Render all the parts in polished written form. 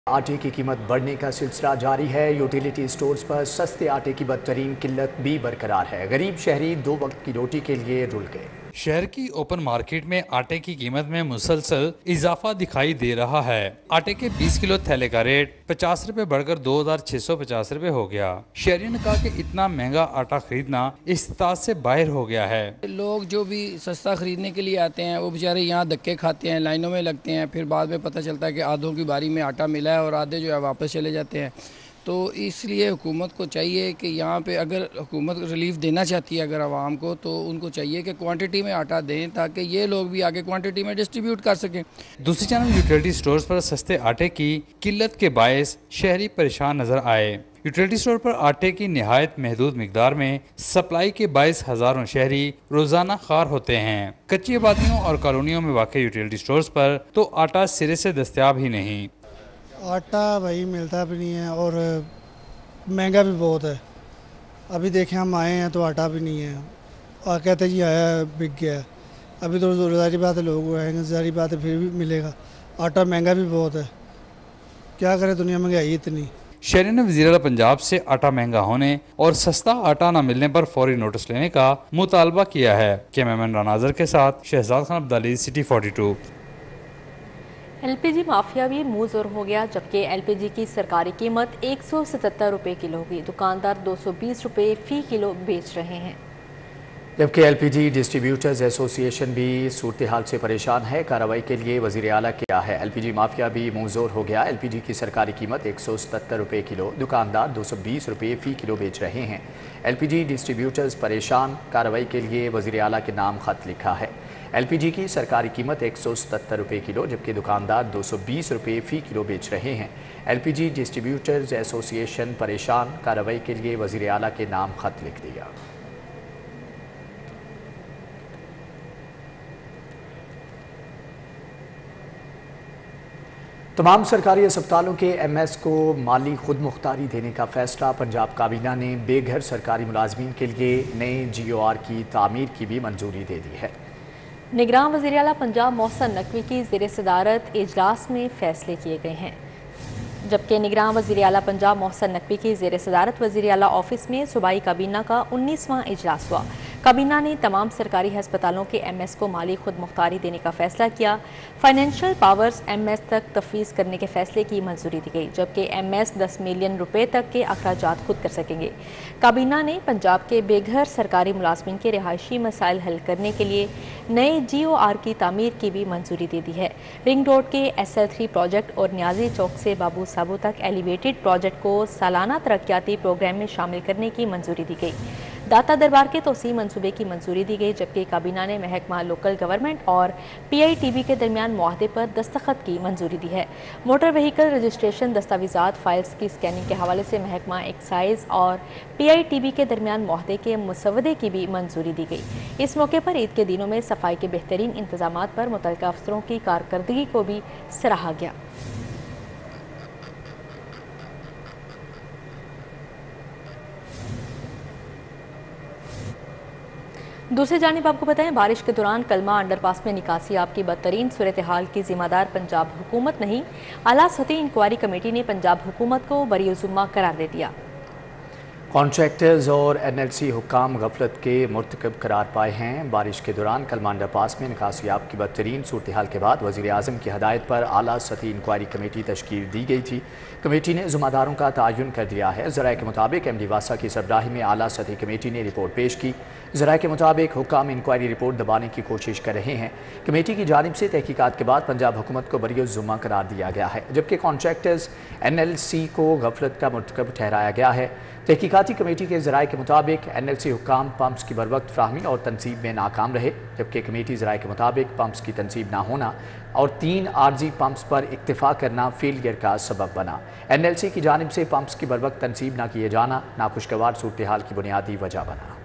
आटे की कीमत बढ़ने का सिलसिला जारी है। यूटिलिटी स्टोर्स पर सस्ते आटे की बदतरीन किल्लत भी बरकरार है। गरीब शहरी 2 वक्त की रोटी के लिए रुल गए। शहर की ओपन मार्केट में आटे की कीमत में मुसलसल इजाफा दिखाई दे रहा है। आटे के 20 किलो थैले का रेट 50 रुपए बढ़कर 2650 रुपए हो गया। शहरियों ने कहा कि इतना महंगा आटा खरीदना इस्तात से बाहर हो गया है। लोग जो भी सस्ता खरीदने के लिए आते हैं वो बेचारे यहाँ धक्के खाते हैं, लाइनों में लगते हैं, फिर बाद में पता चलता है कि आधों की बारी में आटा मिला है और आधे जो है वापस चले जाते हैं। तो इसलिए हुकूमत को चाहिए कि यहाँ पे अगर हुकूमत रिलीफ देना चाहती है अगर आवाम को, तो उनको चाहिए कि क्वांटिटी में आटा दें ताकि ये लोग भी आगे क्वांटिटी में डिस्ट्रीब्यूट कर सकें। दूसरी जानब यूटिलिटी स्टोर्स पर सस्ते आटे की किल्लत के बायस शहरी परेशान नजर आए। यूटिलिटी स्टोर पर आटे की निहायत महदूद मिकदार में सप्लाई के बायस हजारों शहरी रोजाना खार होते हैं। कच्ची आबादियों और कॉलोनियों में वाक़ यूटिलिटी स्टोर्स पर तो आटा सिरे से दस्तयाब ही नहीं। आटा भाई मिलता भी नहीं है और महंगा भी बहुत है। अभी देखें हम आए हैं तो आटा भी नहीं है और कहते जी आया बिक गया। अभी तो ज़ाहिर बात है लोग आएंगे, ज़ाहिर बात है फिर भी मिलेगा। आटा महंगा भी बहुत है, क्या करे, दुनिया महंगाई इतनी। शहरी ने वज़ीर आला पंजाब से आटा महंगा होने और सस्ता आटा न मिलने पर फौरी नोटिस लेने का मुतालबा किया है। कैमरामैन रानाज़र के साथ Shahzad Khan Abdali, city 42। LPG mafia भी मुंह जोर हो गया, जबकि एलपीजी की सरकारी कीमत 177 रुपए किलो होगी। दुकानदार 220 रुपए फी किलो बेच रहे हैं। जबकि एलपीजी डिस्ट्रीब्यूटर्स एसोसिएशन भी सूरत हाल से परेशान है। कार्रवाई के लिए वज़ीर आला क्या है। एलपीजी माफिया भी मुंहजोर हो गया। एलपीजी की सरकारी कीमत 177 रुपए किलो, दुकानदार 220 रुपए फी किलो बेच रहे हैं। एलपीजी डिस्ट्रीब्यूटर्स परेशान, कार्रवाई के लिए वज़ीर आला के नाम खत लिखा है। एलपीजी की सरकारी कीमत 177 रुपए किलो, जबकि दुकानदार 220 रुपए फी किलो बेच रहे हैं। एलपीजी डिस्ट्रीब्यूटर्स एसोसिएशन परेशान, कार्रवाई के लिए वज़ीर आला के नाम खत लिख दिया। तमाम सरकारी अस्पतालों के एमएस को माली खुद मुख्तारी देने का फैसला। पंजाब काबीना ने बेघर सरकारी मुलाजमीन के लिए नए GOR की तामीर की भी मंजूरी दे दी है। निगरान वज़ीर आला पंजाब मोहसिन नकवी की ज़ेर सदारत इजलास में फैसले किए गए हैं, जबकि निगरान वज़ीर आला पंजाब मोहसिन नकवी की ज़ेर सदारत वज़ीर आला ऑफिस में सूबाई काबीना का 19वां इजलास हुआ। काबीना ने तमाम सरकारी हस्पतालों के MS को माली खुद मुख्तारी देने का फैसला किया। फाइनेंशियल पावर्स MS तक तफवीज़ करने के फैसले की मंजूरी दी गई, जबकि MS 10 मिलियन रुपए तक के अखराजात खुद कर सकेंगे। काबीना ने पंजाब के बेघर सरकारी मुलाजमीन के रिहायशी मसाइल हल करने के लिए नए GOR की तामीर की भी मंजूरी दे दी है। रिंग रोड के SL3 प्रोजेक्ट और न्याजी चौक से बाबू साबू तक एलिवेटेड प्रोजेक्ट को सालाना तरक्याती प्रोग्राम में शामिल करने की मंजूरी दी गई। दाता दरबार के तोसी मंसूबे की मंजूरी दी गई, जबकि काबीना ने महकमा लोकल गवर्नमेंट और PITB के दरमियान मुआहदे पर दस्तखत की मंजूरी दी है। मोटर व्हीकल रजिस्ट्रेशन दस्तावेजात फाइल्स की स्कैनिंग के हवाले से महकमा एक्साइज और PITB के दरमियान मुआहदे के मुसवदे की भी मंजूरी दी गई। इस मौके पर ईद के दिनों में सफाई के बेहतरीन इंतजामात पर मुतल्लिका अफसरों की कारकर्दगी को भी सराहा गया। दूसरी जानिब आपको बताएं, बारिश के दौरान कलमा अंडरपास में निकासियाब की बदतरीन सूरत हाल की जिम्मेदार पंजाब हुकूमत नहीं, आला सतही इंक्वायरी कमेटी ने पंजाब हुकूमत को बरी-उज़्ज़ुम्मा करार दे दिया। कॉन्ट्रैक्टर्स और NLC हुक्काम गफलत के मुर्तकब करार पाए हैं। बारिश के दौरान कलमा अंडरपास में निकासियाब की बदतरीन सूरत हाल के बाद वज़ीर आज़म की हदायत पर आला सतही इंक्वायरी कमेटी तश्कील दी गई थी। कमेटी ने ज़िम्मेदारों का तयन कर दिया है। ज़राए के मुताबिक MD वासा की सरबराही में आला सतही कमेटी ने रिपोर्ट पेश की। ज़राए के मुताबिक हुक्काम इंक्वायरी रिपोर्ट दबाने की कोशिश कर रहे हैं। कमेटी की जानिब से तहकीकात के बाद पंजाब हुकूमत को बरी-उज़्ज़ुम्मा करार दिया गया है, जबकि कॉन्ट्रैक्टर्स NLC को गफलत का मुर्तकब ठहराया गया है। तहकीकाती कमेटी के ज़राए के मुताबिक NLC हुक्काम पंप्स की बरवक्त फ्राहमी और तनसीब में नाकाम रहे, जबकि कमेटी ज़राए के मुताबिक पंप्स की तनसीब ना होना और 3 आर्जी पंप्स पर इक्तिफा करना फेलियर का सबब बना। NLC की जानिब से पंप्स की बरवक्त तनसीब ना किए जाना नाखुशगवार सूरत हाल की बुनियादी वजह बना।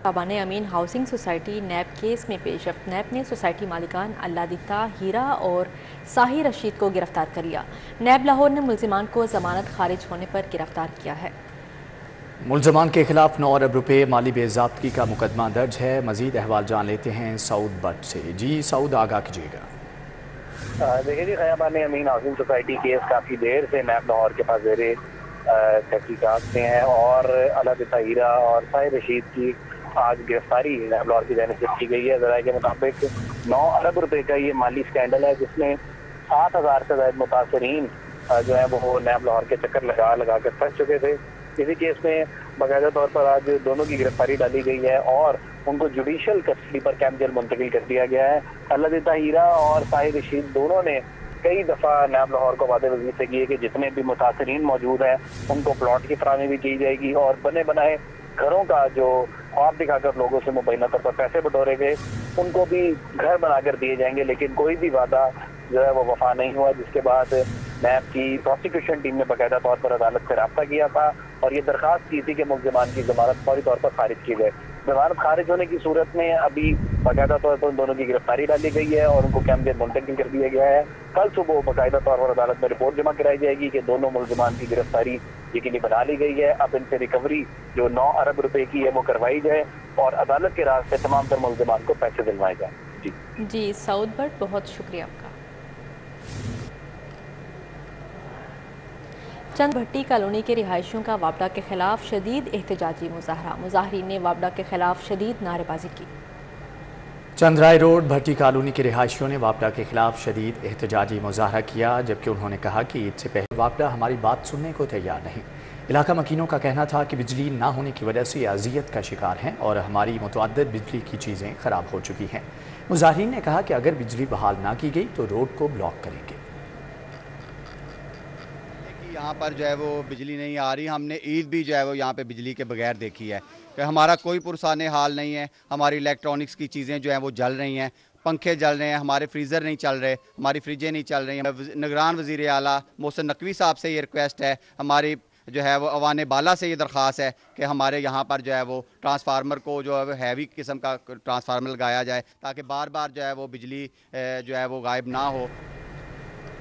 ताबान अमीन हाउसिंग सोसाइटी नैब केस में पेश रफ्त। नैब ने सोसाइटी मालिकान अल्लादिता, हीरा और साही रशीद को गिरफ्तार कर लिया। नैब लाहौर ने मुल्जिमान को जमानत खारिज होने पर गिरफ्तार किया है। मुल्ज़मान के खिलाफ 9 अरब रुपए माली बेज़ाब्तगी का मुकदमा दर्ज है। मजीद अहवाल जान लेते हैं सऊद बट से। जी सऊद, आगाह कीजिएगा। دیکھیے جی، خیابان امین ہاؤسنگ سوسائٹی کیس کافی دیر سے نیب لاہور کے پاس زیر تحقیقات میں ہے، اور علت طاہرہ اور طاہر رشید کی آج گرفتاری نیب لاہور کی جانب سے کی گئی ہے۔ ذرائع کے مطابق 9 ارب روپے کا یہ مالی اسکینڈل ہے، جس میں 7,000 سے زائد متاثرین جو ہے وہ نیب لاہور کے چکر لگا کر پھنس چکے تھے۔ اسی کیس میں باقاعدہ طور پر آج دونوں کی گرفتاری ڈالی گئی ہے اور ان کو جوڈیشل کسٹڈی پر کیمپ جیل منتقل کر دیا گیا ہے۔ علت طاہرہ اور طاہر رشید دونوں نے کئی دفعہ نیب لاہور کو وعدے وزیر سے کیے کہ جتنے بھی متاثرین موجود ہیں ان کو پلاٹ کی فراہمی بھی کی جائے گی، اور بنے بنائے گھروں کا جو خواب دکھا کر لوگوں سے مبینہ طور پر پیسے بٹورے گئے ان کو بھی گھر بنا کر دیے جائیں گے، لیکن کوئی بھی وعدہ جو ہے وہ وفا نہیں ہوا، جس کے بعد نیب کی پروسیکیوشن ٹیم نے باقاعدہ طور پر عدالت سے رابطہ کیا تھا اور یہ درخواست کی تھی کہ ملزمان کی ضمانت فوری طور پر خارج کی جائے۔ ضمانت خارج ہونے کی صورت میں ابھی باقاعدہ طور پر ان دونوں کی گرفتاری ڈالی گئی ہے اور ان کو کیمپ جیل منتقل کر دیا گیا ہے۔ کل صبح باقاعدہ طور پر عدالت میں رپورٹ جمع کرائی جائے گی کہ دونوں ملزمان کی گرفتاری یقینی بنا لی گئی ہے۔ اب ان سے ریکوری جو 9 ارب روپے کی ہے وہ کروائی جائے اور عدالت کے راز سے تمام تر ملزمان کو پیسے دلوائے جائیں۔ جی سعود بٹ، بہت شکریہ آپ کا۔ چند بھٹی کالونی کے رہائشیوں کا وابڈا کے خلاف شدید احتجاجی مظاہرہ، مظاہرین نے وابڈا کے خلاف شدید نعرے بازی کی۔ چندرائے روڈ بھٹی کالونی کے رہائشیوں نے وابڈا کے خلاف شدید احتجاجی مظاہرہ کیا، جبکہ انہوں نے کہا کہ عید سے پہلے وابڈا ہماری بات سننے کو تیار نہیں۔ علاقہ مکینوں کا کہنا تھا کہ بجلی نہ ہونے کی وجہ سے اذیت کا شکار ہیں اور ہماری متعدد بجلی کی چیزیں خراب ہو چکی ہیں۔ مظاہرین نے کہا کہ اگر بجلی بحال نہ کی گئی تو روڈ کو بلاک کریں گے۔ یہاں پر جو ہے وہ بجلی نہیں آ رہی، ہم نے عید بھی جو ہے وہ یہاں پہ بجلی کے بغیر دیکھی ہے کہ ہمارا کوئی پرسان حال نہیں ہے۔ ہماری الیکٹرانکس کی چیزیں جو ہیں وہ جل رہی ہیں، پنکھے جل رہے ہیں، ہمارے فریزر نہیں چل رہے، ہماری فریجیں نہیں چل رہی ہیں۔ نگران وزیر اعلیٰ محسن نقوی صاحب سے یہ ریکویسٹ ہے، ہماری جو ہے وہ ایوان بالا سے یہ درخواست ہے کہ ہمارے یہاں پر جو ہے وہ ٹرانسفارمر کو جو ہے وہ ہیوی قسم کا ٹرانسفارمر لگایا جائے تاکہ بار بار جو ہے وہ بجلی جو ہے وہ غائب نہ ہو۔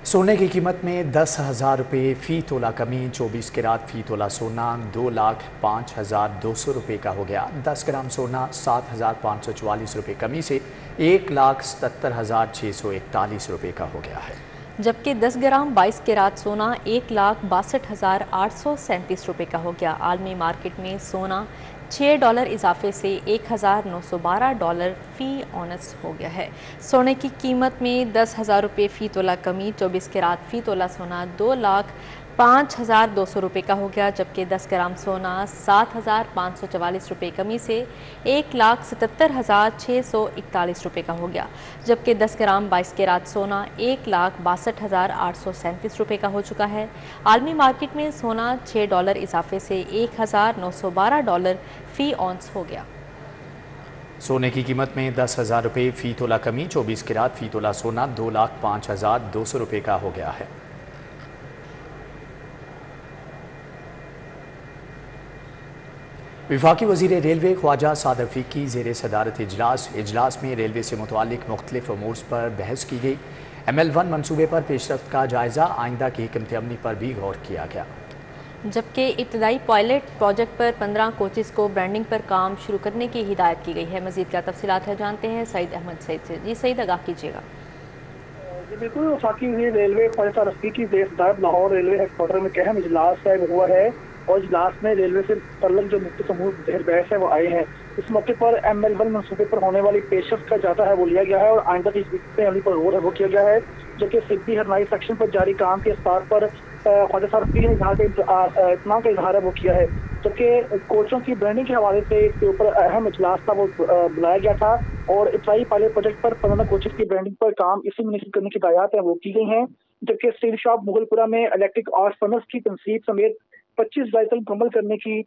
سونے کی قیمت میں 10,000 روپے فی تولہ کمی، 24 کیرات فی تولہ سونا 2,05,200 روپے کا ہو گیا۔ 10 گرام سونا 7,544 روپے کمی سے 1,77,641 روپے کا ہو گیا ہے، جبکہ 10 گرام 22 کیرات سونا 1,62,837 روپے کا ہو گیا۔ عالمی مارکیٹ میں سونا $6 اضافے سے $1,912 فی اونس ہو گیا ہے۔ سونے کی قیمت میں 10,000 روپے فی تولہ کمی، 24 کیرات فی تولہ سونا 2,05,200 روپے کا ہو گیا، جبکہ 10 گرام سونا 7,544 روپے کمی سے 1,77,641 روپے کا ہو گیا، جبکہ 10 گرام 22 کیرات سونا 1,62,837 روپے کا ہو چکا ہے۔ عالمی مارکیٹ میں سونا $6 اضافے سے $1,912 فی اونس ہو گیا۔ سونے کی قیمت میں 10,000 روپے فی تولہ کمی، 24 کیرات فی تولہ سونا 2,05,200 روپے کا ہو گیا ہے۔ وفاقی وزیر ریلوے خواجہ سعد رفیقی زیر صدارت اجلاس میں ریلوے سے متعلق مختلف امور پر بحث کی گئی۔ ML1 منصوبے پر پیش رفت کا جائزہ، آئندہ کی حکمت عملی پر بھی غور کیا گیا، جبکہ ابتدائی پائلٹ پروجیکٹ پر 15 کوچز کو برانڈنگ پر کام شروع کرنے کی ہدایت کی گئی ہے۔ مزید کیا تفصیلات ہے جانتے ہیں سعید احمد سعید سے۔ جی سعید، آگاہ کیجیے گا۔ جی بالکل، وفاقی وزیر ریلوے خواجہ سعد رفیقی زیر صدارت لاہور ریلوے ہیڈ کوارٹر میں اہم اجلاس ہوا ہے اور اجلاس میں ریلوے سے متعلق جو مختلف امور زیر بحث ہے وہ آئے ہیں۔ اس موقع پر ML1 منصوبے پر ہونے والی پیش رفت کا جائزہ ہے وہ لیا گیا ہے اور آئندہ کی حکمت عملی پر غور ہے وہ کیا گیا ہے، جبکہ سدھی ہرنائی سیکشن پر جاری کام کے اسپار پر خواجہ سعد رفیقی نے اطمینان کا اظہار ہے وہ کیا ہے، جبکہ کوچوں کی برانڈنگ کے حوالے سے اس کے اوپر اہم اجلاس تھا وہ بلایا گیا تھا اور ابتدائی پائلٹ پروجیکٹ پر 15 کوچز کی برانڈنگ پر کام اسی منعقد کرنے کی ہدایات ہیں وہ کی گئی ہیں، جبکہ اسٹیل شاپ مغل پورہ میں الیکٹرک آرٹ فرنس کی تنصیب سمیت 25 ذائقہ مکمل کرنے کی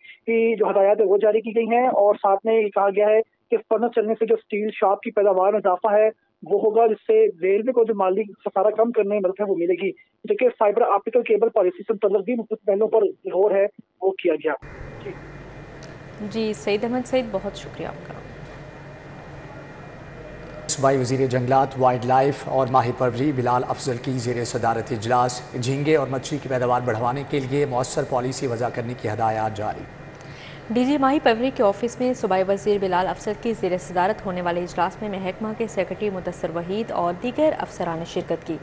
جو ہدایات ہے وہ جاری کی گئی ہیں اور ساتھ میں یہ کہا گیا ہے کہ فرنس چلنے سے جو اسٹیل شاپ کی پیداوار میں اضافہ ہے وہ ہوگا، جس سے ریلوے کو جو مالی خسارہ کم کرنے میں مدد ہے وہ ملے گی، جبکہ فائبر آپٹیکل کیبل پالیسی سے متعلق بھی مختلف پہلوؤں پر غور ہے وہ کیا گیا۔ جی سعید احمد سعید، بہت شکریہ آپ کا۔ صوبائی وزیر جنگلات، وائلڈ لائف اور ماہی پروری بلال افضل کی زیر صدارت اجلاس، جھینگے اور مچھلی کی پیداوار بڑھانے کے لیے مؤثر پالیسی وضع کرنے کی ہدایات جاری۔ डी जी माही परवरी के ऑफिस में सूबाई वज़ीर बिलाल अफसल की ज़ेर सदारत होने वाले इजलास में महकमा के सेक्रेटरी मुदस्सर वहीद और दीगर अफसरान ने शिरकत की।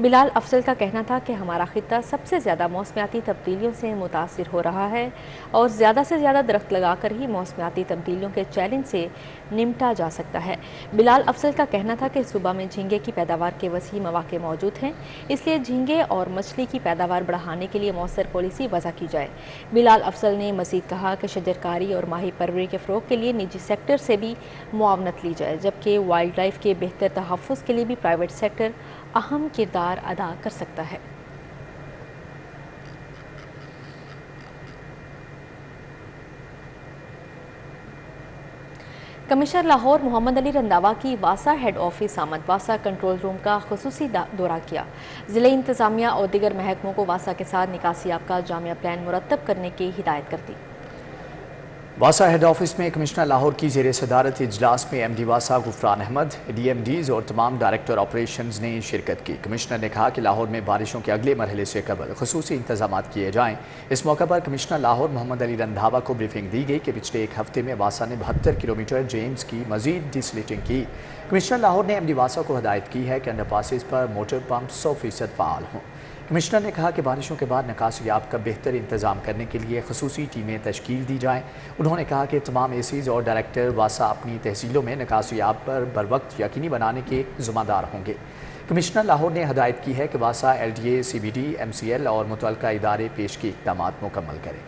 बिलाल अफसल का कहना था कि हमारा खित्ता सबसे ज़्यादा मौसमियाती तब्दीलियों से मुतासिर हो रहा है और ज़्यादा से ज़्यादा दरख्त लगाकर ही मौसमियाती तब्दीलियों के चैलेंज से निमटा जा सकता है। बिलाल अफसल का कहना था कि सूबा में झींगे की पैदावार के वसी मौके मौजूद हैं, इसलिए झींगे और मछली की पैदावार बढ़ाने के लिए मौसर पॉलिसी वज़ा की जाए। बिलाल अफसल ने मज़ीद कहा कि शजरकारी और माही परवरी के फ़रोग़ के लिए निजी सेक्टर से भी मुआवनत ली जाए, जबकि वाइल्ड लाइफ के बेहतर तहफ़्फ़ुज़ के लिए भी प्राइवेट सेक्टर अहम किरदार अदा कर सकता है। कमिश्नर लाहौर मोहम्मद अली रंधावा की वासा हेड ऑफिस आमद। वासा कंट्रोल रूम का खुसूसी दौरा किया। ज़िले इंतज़ामिया और दीगर महकमों को वासा के साथ निकासियाब का जामिया प्लान मुरतब करने की हिदायत कर दी। वासा हेड ऑफिस में कमिश्नर लाहौर की ज़ेर सदारत इजलास में MD वासा गुफरान अहमद, DMDs और तमाम डायरेक्टर ऑपरेशंस ने शिरकत की। कमिश्नर ने कहा कि लाहौर में बारिशों के अगले मरहले से कबल खुसूसी इंतजामात किए जाएँ। इस मौके पर कमिश्नर लाहौर मोहम्मद अली रंधावा को ब्रीफिंग दी गई कि पिछले एक हफ्ते में वासा ने 72 किलोमीटर जेम्स की मजीद डिसलेटिंग की। कमिश्नर लाहौर ने MD वासा को हदायत की है कि अंडरपासेस पर मोटर पंप 100% फ़ाल हों। कमिश्नर ने कहा कि बारिशों के बाद निकासियाब का बेहतर इंतजाम करने के लिए खुसूसी टीमें तश्कील दी जाएँ। उन्होंने कहा कि तमाम ACs और डायरेक्टर वासा अपनी तहसीलों में निकासियाब पर बरवक्त यकीनी बनाने के ज़िम्मेदार होंगे। कमिश्नर लाहौर ने हदायत की है कि वासा LDA, CBD, MCL और मुतल्लिका इदारे पेश के इक़दामात मुकम्मल करें।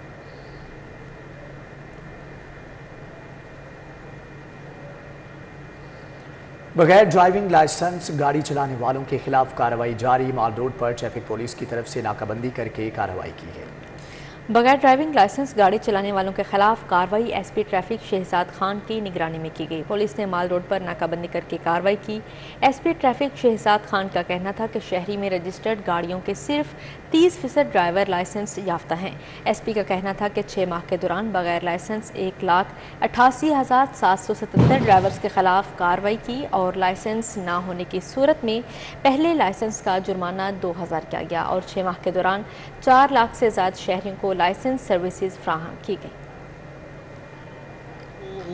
बगैर ड्राइविंग लाइसेंस गाड़ी चलाने वालों के खिलाफ कार्रवाई जारी। माल रोड पर ट्रैफिक पुलिस की तरफ से नाकाबंदी करके कार्रवाई की है। बगैर ड्राइविंग लाइसेंस गाड़ी चलाने वालों के खिलाफ कार्रवाई SP ट्रैफिक शहजाद खान की निगरानी में की गई। पुलिस ने माल रोड पर नाकाबंदी करके कार्रवाई की। SP ट्रैफिक शहजाद खान का कहना था कि शहरी में रजिस्टर्ड गाड़ियों के सिर्फ 30% ड्राइवर लाइसेंस याफ्ता हैं। SP का कहना था कि 6 माह के दौरान बगैर लाइसेंस 1,88,777 ड्राइवर्स के खिलाफ कार्रवाई की और लाइसेंस ना होने की सूरत में पहले लाइसेंस का जुर्माना 2,000 किया गया और 6 माह के दौरान 4 लाख से ज़्यादा शहरियों को लाइसेंस सर्विसेज फ्राहम की गई।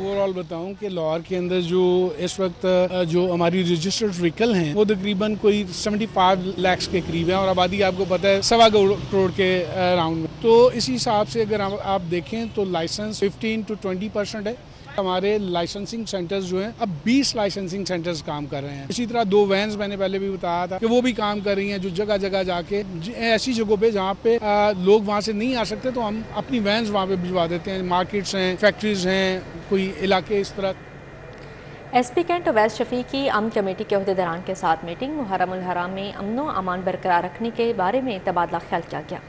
ओवरऑल बताऊं कि लाहौर के अंदर जो इस वक्त जो हमारी रजिस्टर्ड व्हीकल हैं वो तकरीबन कोई 75 लाख के करीब है और आबादी आपको पता है 1.25 करोड़ के राउंड में। तो इसी हिसाब से अगर आप देखें तो लाइसेंस 15 to 20% है। हमारे लाइसेंसिंग सेंटर्स जो हैं अब 20 लाइसेंसिंग सेंटर्स काम कर रहे हैं। इसी तरह 2 वैन्स मैंने पहले भी बताया था कि वो भी काम कर रही हैं, जो जगह जगह जाके ऐसी जगहों पे जहाँ पे लोग वहाँ से नहीं आ सकते तो हम अपनी वैन्स वहाँ पे भिजवा देते हैं। मार्केट्स हैं, फैक्ट्रीज हैं, कोई इलाके इस तरह। SP कैंट अवैस शफी की अमन कमेटी के अहदेदारान के साथ मीटिंग। मुहर्रम उल हराम में अमन व अमान बरकरार रखने के बारे में तबादला ख्याल किया गया।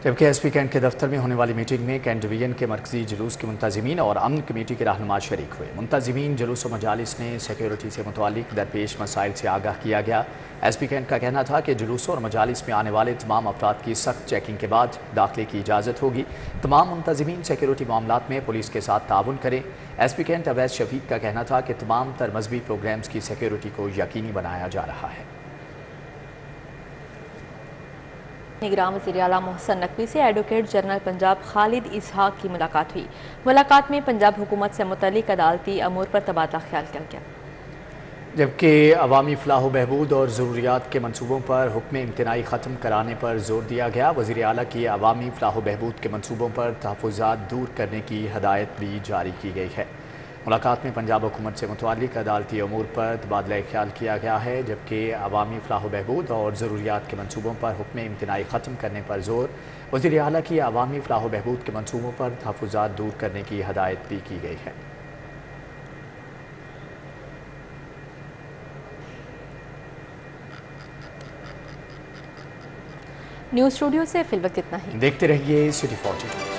जबकि SP कैंट के दफ्तर में होने वाली मीटिंग में कैंट डिवीजन के मरकजी जुलूस के मुंतजिमीन और अमन कमेटी के रहनुमा शरीक हुए। मुंतजिमीन जुलूस व मजालिस ने सिक्योरिटी से मुतालिक दरपेश मसाइल से आगाह किया गया। SP कैंट का कहना था कि जुलूसों और मजालिस में आने वाले तमाम अफराद की सख्त चेकिंग के बाद दाखिले की इजाज़त होगी। तमाम मुंतजिमीन सिक्योरिटी मामलात में पुलिस के साथ ताउन करें। SP कैंट अवैस शफीक का कहना था कि तमाम तर मजहबी प्रोग्राम्स की सिक्योरिटी को यकीनी बनाया जा रहा है। निगरान वज़ीर आला मोहसिन नकवी से एडवोकेट जनरल पंजाब खालिद इसहाक की मुलाकात हुई। मुलाकात में पंजाब हुकूमत से मुतल्लिक अदालती अमूर पर तबादला ख्याल किया गया। जबकि अवामी फलाह बहबूद और ज़रूरियात के मनसूबों पर हुक्म इम्तनाई ख़त्म कराने पर जोर दिया गया। वज़ीर आला की अवामी फलाह बहबूद के मनसूबों पर तहफ़्फ़ुज़ात दूर करने की हदायत भी जारी की गई है। मुलाकात में पंजाब हुकूमत से मुतालिक अदालती अमूर पर तबादला ख्याल किया गया है, जबकि अवामी फलाह बहबूद और ज़रूरियात के मनसूबों पर हुक्म इम्तनाई ख़त्म करने पर जोर। वज़ीर आला की अवामी फलाह बहबूद के मनसूबों पर तहफ़्फ़ुज़ात दूर करने की हदायत भी की गई है। न्यूज़ स्टूडियो से फिलवक्त इतना ही। देखते रहिए सिटी 42।